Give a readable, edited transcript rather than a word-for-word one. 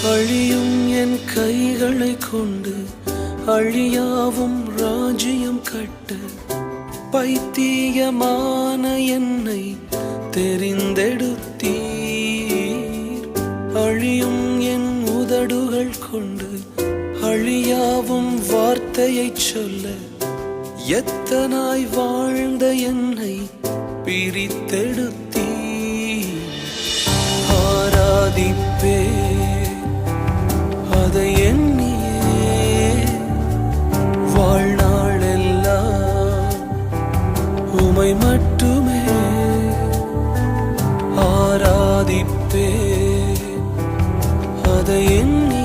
அழியும் என் கைகளை கொண்டு அழியாவும் ராஜ்யம் கட்ட பைத்தியமான என்னை தெரிந்தெடுத்தீர். அழியும் என் உதடுகள் கொண்டு அழியாவும் வார்த்தையை சொல்ல எத்தனாய் வாழ்ந்த என்னை பிரித்தெடுத்தீர். ஆராதிப்பே அதை எண்ணியே வாழ்நாளெல்லாம் உமை மட்டுமே ஆராதிப்பே அதை எண்ணி